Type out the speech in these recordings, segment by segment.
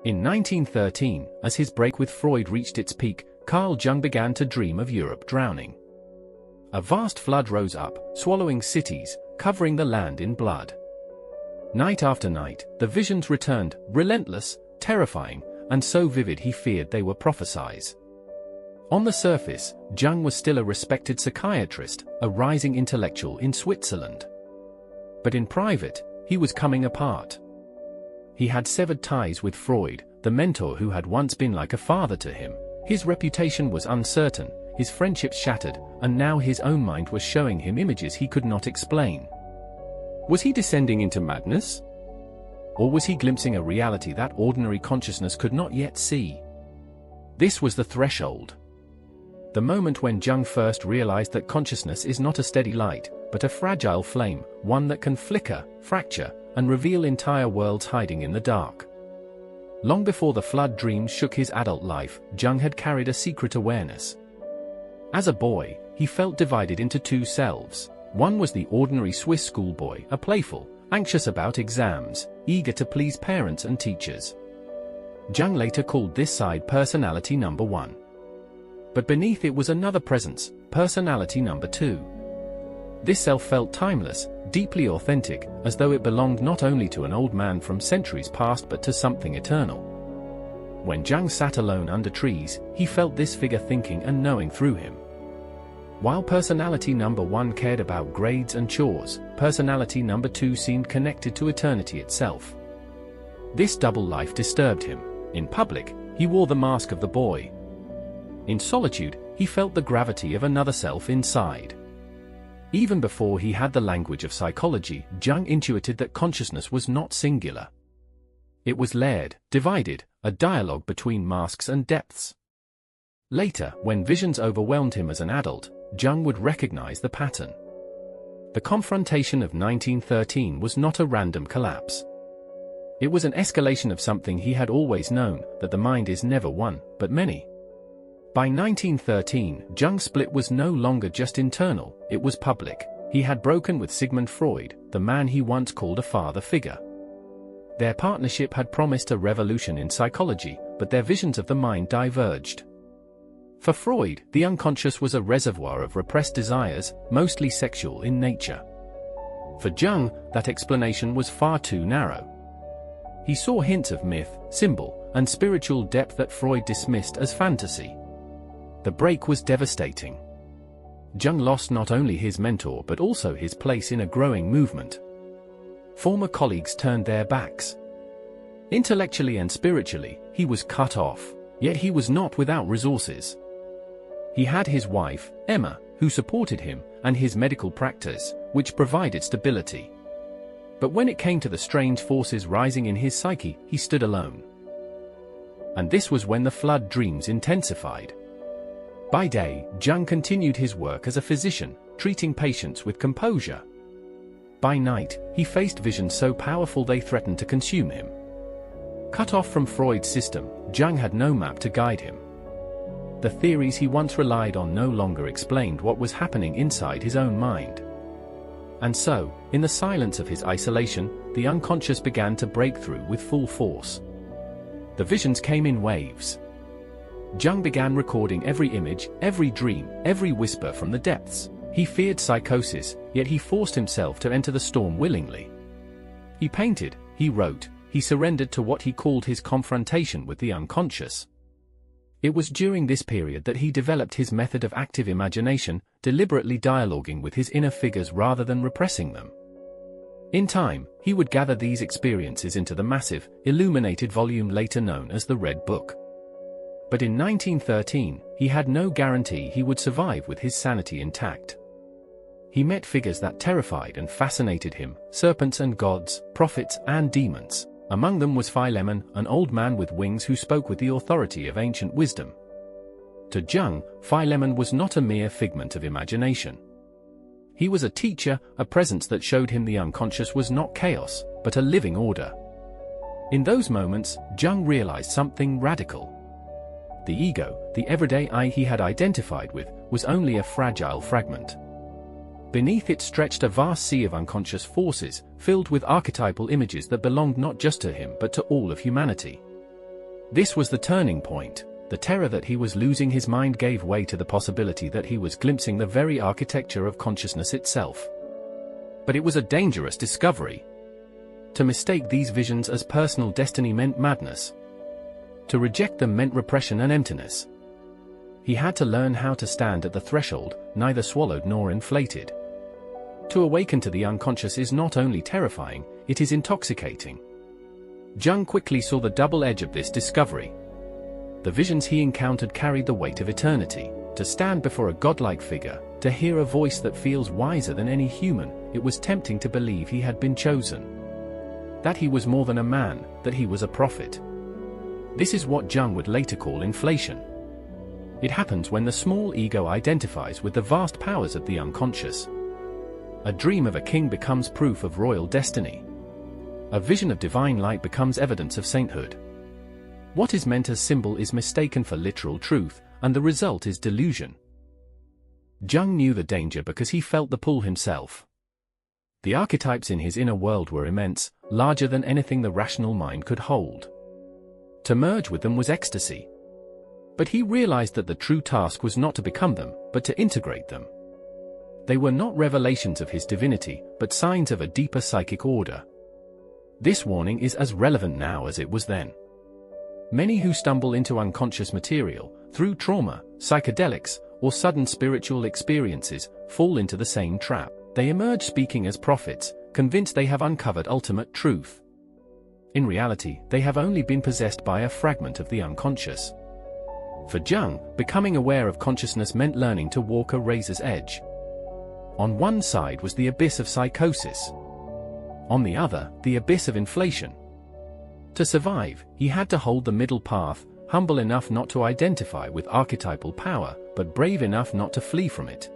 In 1913, as his break with Freud reached its peak, Carl Jung began to dream of Europe drowning. A vast flood rose up, swallowing cities, covering the land in blood. Night after night, the visions returned, relentless, terrifying, and so vivid he feared they were prophecies. On the surface, Jung was still a respected psychiatrist, a rising intellectual in Switzerland. But in private, he was coming apart. He had severed ties with Freud, the mentor who had once been like a father to him. His reputation was uncertain, his friendships shattered, and now his own mind was showing him images he could not explain. Was he descending into madness? Or was he glimpsing a reality that ordinary consciousness could not yet see? This was the threshold. The moment when Jung first realized that consciousness is not a steady light, but a fragile flame, one that can flicker, fracture, and reveal entire worlds hiding in the dark. Long before the flood dreams shook his adult life, Jung had carried a secret awareness. As a boy, he felt divided into two selves. One was the ordinary Swiss schoolboy, a playful, anxious about exams, eager to please parents and teachers. Jung later called this side personality number 1. But beneath it was another presence, personality number 2. This self felt timeless, deeply authentic, as though it belonged not only to an old man from centuries past but to something eternal. When Jung sat alone under trees, he felt this figure thinking and knowing through him. While personality number 1 cared about grades and chores, personality number 2 seemed connected to eternity itself. This double life disturbed him. In public, he wore the mask of the boy. In solitude, he felt the gravity of another self inside. Even before he had the language of psychology, Jung intuited that consciousness was not singular. It was layered, divided, a dialogue between masks and depths. Later, when visions overwhelmed him as an adult, Jung would recognize the pattern. The confrontation of 1913 was not a random collapse. It was an escalation of something he had always known, that the mind is never one, but many. By 1913, Jung's split was no longer just internal, it was public. He had broken with Sigmund Freud, the man he once called a father figure. Their partnership had promised a revolution in psychology, but their visions of the mind diverged. For Freud, the unconscious was a reservoir of repressed desires, mostly sexual in nature. For Jung, that explanation was far too narrow. He saw hints of myth, symbol, and spiritual depth that Freud dismissed as fantasy. The break was devastating. Jung lost not only his mentor but also his place in a growing movement. Former colleagues turned their backs. Intellectually and spiritually, he was cut off, yet he was not without resources. He had his wife, Emma, who supported him, and his medical practice, which provided stability. But when it came to the strange forces rising in his psyche, he stood alone. And this was when the flood dreams intensified. By day, Jung continued his work as a physician, treating patients with composure. By night, he faced visions so powerful they threatened to consume him. Cut off from Freud's system, Jung had no map to guide him. The theories he once relied on no longer explained what was happening inside his own mind. And so, in the silence of his isolation, the unconscious began to break through with full force. The visions came in waves. Jung began recording every image, every dream, every whisper from the depths. He feared psychosis, yet he forced himself to enter the storm willingly. He painted, he wrote, he surrendered to what he called his confrontation with the unconscious. It was during this period that he developed his method of active imagination, deliberately dialoguing with his inner figures rather than repressing them. In time, he would gather these experiences into the massive, illuminated volume later known as the Red Book. But in 1913, he had no guarantee he would survive with his sanity intact. He met figures that terrified and fascinated him, serpents and gods, prophets and demons. Among them was Philemon, an old man with wings who spoke with the authority of ancient wisdom. To Jung, Philemon was not a mere figment of imagination. He was a teacher, a presence that showed him the unconscious was not chaos, but a living order. In those moments, Jung realized something radical. The ego, the everyday I he had identified with, was only a fragile fragment. Beneath it stretched a vast sea of unconscious forces, filled with archetypal images that belonged not just to him but to all of humanity. This was the turning point. The terror that he was losing his mind gave way to the possibility that he was glimpsing the very architecture of consciousness itself. But it was a dangerous discovery. To mistake these visions as personal destiny meant madness. To reject them meant repression and emptiness. He had to learn how to stand at the threshold, neither swallowed nor inflated. To awaken to the unconscious is not only terrifying, it is intoxicating. Jung quickly saw the double edge of this discovery. The visions he encountered carried the weight of eternity. To stand before a godlike figure, to hear a voice that feels wiser than any human, it was tempting to believe he had been chosen. That he was more than a man, that he was a prophet. This is what Jung would later call inflation. It happens when the small ego identifies with the vast powers of the unconscious. A dream of a king becomes proof of royal destiny. A vision of divine light becomes evidence of sainthood. What is meant as symbol is mistaken for literal truth, and the result is delusion. Jung knew the danger because he felt the pull himself. The archetypes in his inner world were immense, larger than anything the rational mind could hold. To merge with them was ecstasy. But he realized that the true task was not to become them, but to integrate them. They were not revelations of his divinity, but signs of a deeper psychic order. This warning is as relevant now as it was then. Many who stumble into unconscious material, through trauma, psychedelics, or sudden spiritual experiences, fall into the same trap. They emerge speaking as prophets, convinced they have uncovered ultimate truth. In reality, they have only been possessed by a fragment of the unconscious. For Jung, becoming aware of consciousness meant learning to walk a razor's edge. On one side was the abyss of psychosis. On the other, the abyss of inflation. To survive, he had to hold the middle path, humble enough not to identify with archetypal power, but brave enough not to flee from it.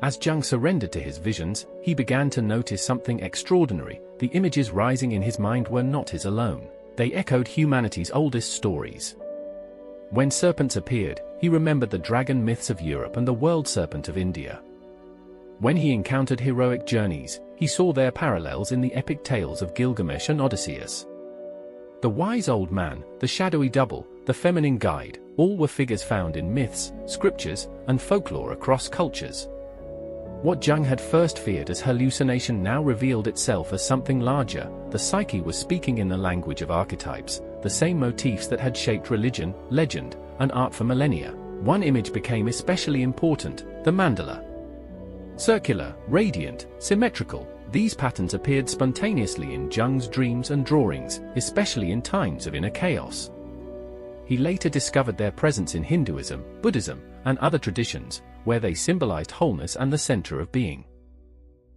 As Jung surrendered to his visions, he began to notice something extraordinary. The images rising in his mind were not his alone. They echoed humanity's oldest stories. When serpents appeared, he remembered the dragon myths of Europe and the world serpent of India. When he encountered heroic journeys, he saw their parallels in the epic tales of Gilgamesh and Odysseus. The wise old man, the shadowy double, the feminine guide, all were figures found in myths, scriptures, and folklore across cultures. What Jung had first feared as hallucination now revealed itself as something larger. The psyche was speaking in the language of archetypes, the same motifs that had shaped religion, legend, and art for millennia. One image became especially important, the mandala. Circular, radiant, symmetrical, these patterns appeared spontaneously in Jung's dreams and drawings, especially in times of inner chaos. He later discovered their presence in Hinduism, Buddhism, and other traditions, where they symbolized wholeness and the center of being.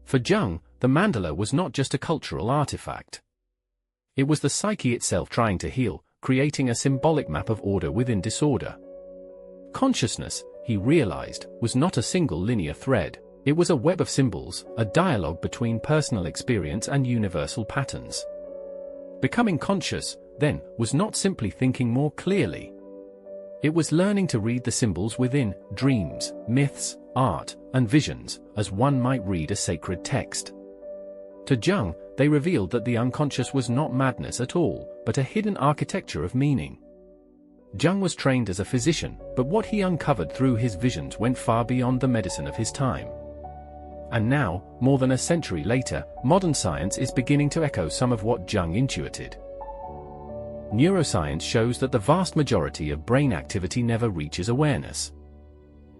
For Jung, the mandala was not just a cultural artifact. It was the psyche itself trying to heal, creating a symbolic map of order within disorder. Consciousness, he realized, was not a single linear thread. It was a web of symbols, a dialogue between personal experience and universal patterns. Becoming conscious, then, was not simply thinking more clearly. It was learning to read the symbols within dreams, myths, art, and visions, as one might read a sacred text. To Jung, they revealed that the unconscious was not madness at all, but a hidden architecture of meaning. Jung was trained as a physician, but what he uncovered through his visions went far beyond the medicine of his time. And now, more than a century later, modern science is beginning to echo some of what Jung intuited. Neuroscience shows that the vast majority of brain activity never reaches awareness.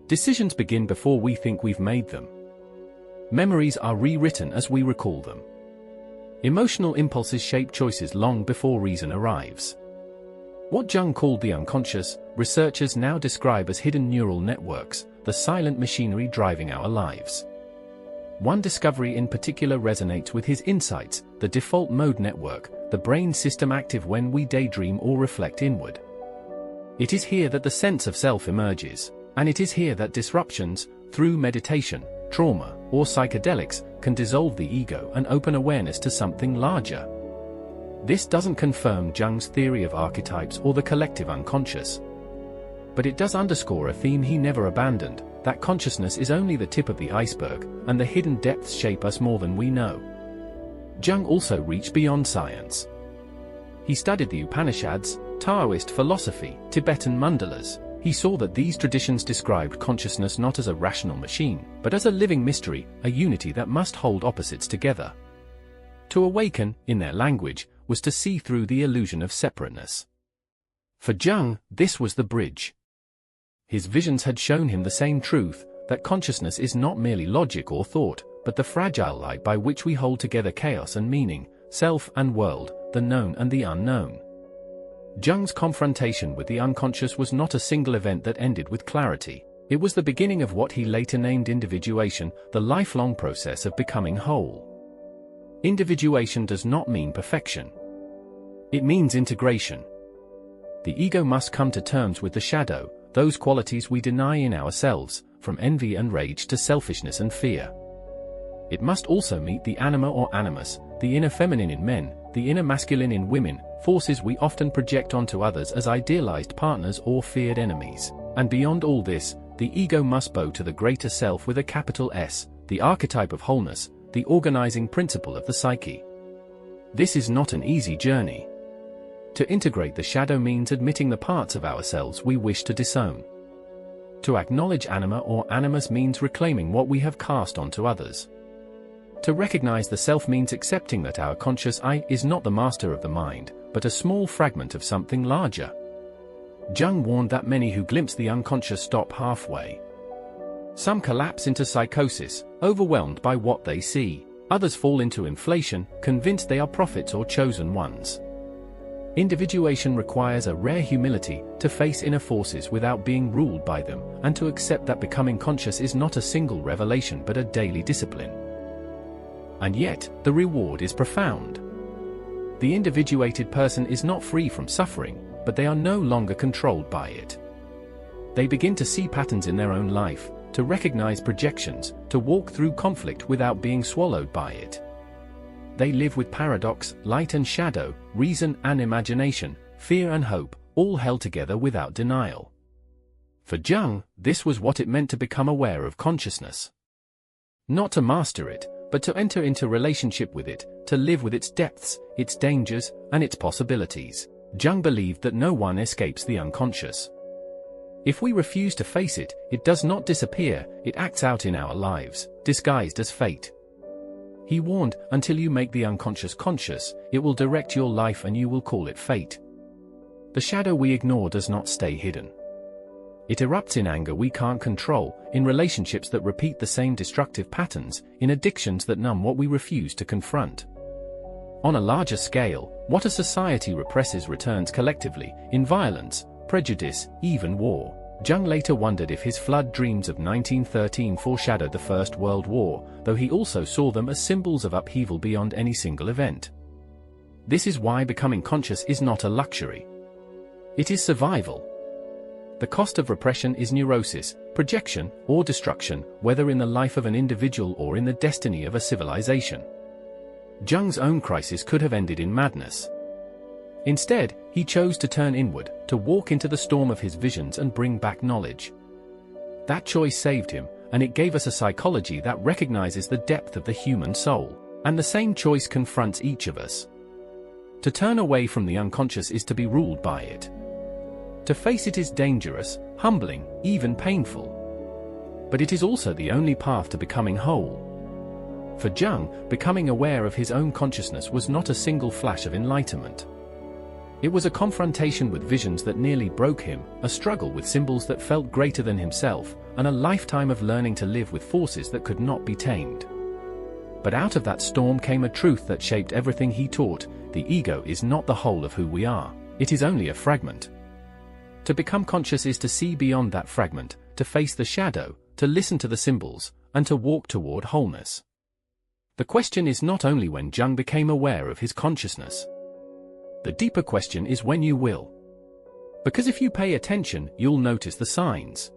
Decisions begin before we think we've made them. Memories are rewritten as we recall them. Emotional impulses shape choices long before reason arrives. What Jung called the unconscious, researchers now describe as hidden neural networks, the silent machinery driving our lives. One discovery in particular resonates with his insights: the default mode network, the brain system active when we daydream or reflect inward. It is here that the sense of self emerges, and it is here that disruptions, through meditation, trauma, or psychedelics, can dissolve the ego and open awareness to something larger. This doesn't confirm Jung's theory of archetypes or the collective unconscious. But it does underscore a theme he never abandoned, that consciousness is only the tip of the iceberg, and the hidden depths shape us more than we know. Jung also reached beyond science. He studied the Upanishads, Taoist philosophy, Tibetan mandalas. He saw that these traditions described consciousness not as a rational machine, but as a living mystery, a unity that must hold opposites together. To awaken, in their language, was to see through the illusion of separateness. For Jung, this was the bridge. His visions had shown him the same truth, that consciousness is not merely logic or thought, but the fragile light by which we hold together chaos and meaning, self and world, the known and the unknown. Jung's confrontation with the unconscious was not a single event that ended with clarity. It was the beginning of what he later named individuation, the lifelong process of becoming whole. Individuation does not mean perfection. It means integration. The ego must come to terms with the shadow, those qualities we deny in ourselves, from envy and rage to selfishness and fear. It must also meet the anima or animus, the inner feminine in men, the inner masculine in women, forces we often project onto others as idealized partners or feared enemies. And beyond all this, the ego must bow to the greater self with a capital S, the archetype of wholeness, the organizing principle of the psyche. This is not an easy journey. To integrate the shadow means admitting the parts of ourselves we wish to disown. To acknowledge anima or animus means reclaiming what we have cast onto others. To recognize the self means accepting that our conscious I is not the master of the mind, but a small fragment of something larger. Jung warned that many who glimpse the unconscious stop halfway. Some collapse into psychosis, overwhelmed by what they see. Others fall into inflation, convinced they are prophets or chosen ones. Individuation requires a rare humility, to face inner forces without being ruled by them, and to accept that becoming conscious is not a single revelation but a daily discipline. And yet, the reward is profound. The individuated person is not free from suffering, but they are no longer controlled by it. They begin to see patterns in their own life, to recognize projections, to walk through conflict without being swallowed by it. They live with paradox, light and shadow, reason and imagination, fear and hope, all held together without denial. For Jung, this was what it meant to become aware of consciousness. Not to master it, but to enter into relationship with it, to live with its depths, its dangers, and its possibilities. Jung believed that no one escapes the unconscious. If we refuse to face it, it does not disappear, it acts out in our lives, disguised as fate. He warned, until you make the unconscious conscious, it will direct your life and you will call it fate. The shadow we ignore does not stay hidden. It erupts in anger we can't control, in relationships that repeat the same destructive patterns, in addictions that numb what we refuse to confront. On a larger scale, what a society represses returns collectively, in violence, prejudice, even war. Jung later wondered if his flood dreams of 1913 foreshadowed the First World War, though he also saw them as symbols of upheaval beyond any single event. This is why becoming conscious is not a luxury. It is survival. The cost of repression is neurosis, projection, or destruction, whether in the life of an individual or in the destiny of a civilization. Jung's own crisis could have ended in madness. Instead, he chose to turn inward, to walk into the storm of his visions and bring back knowledge. That choice saved him, and it gave us a psychology that recognizes the depth of the human soul. And the same choice confronts each of us. To turn away from the unconscious is to be ruled by it. To face it is dangerous, humbling, even painful. But it is also the only path to becoming whole. For Jung, becoming aware of his own consciousness was not a single flash of enlightenment. It was a confrontation with visions that nearly broke him, a struggle with symbols that felt greater than himself, and a lifetime of learning to live with forces that could not be tamed. But out of that storm came a truth that shaped everything he taught: the ego is not the whole of who we are, it is only a fragment. To become conscious is to see beyond that fragment, to face the shadow, to listen to the symbols, and to walk toward wholeness. The question is not only when Jung became aware of his consciousness. The deeper question is when you will. Because if you pay attention, you'll notice the signs.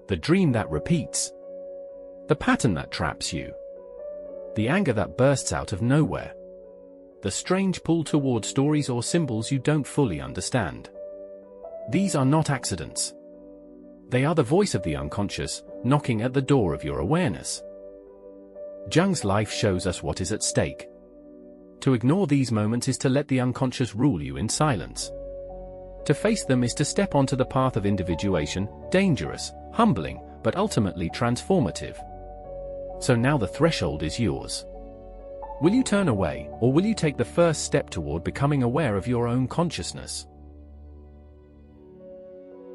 The dream that repeats. The pattern that traps you. The anger that bursts out of nowhere. The strange pull toward stories or symbols you don't fully understand. These are not accidents. They are the voice of the unconscious, knocking at the door of your awareness. Jung's life shows us what is at stake. To ignore these moments is to let the unconscious rule you in silence. To face them is to step onto the path of individuation, dangerous, humbling, but ultimately transformative. So now the threshold is yours. Will you turn away, or will you take the first step toward becoming aware of your own consciousness?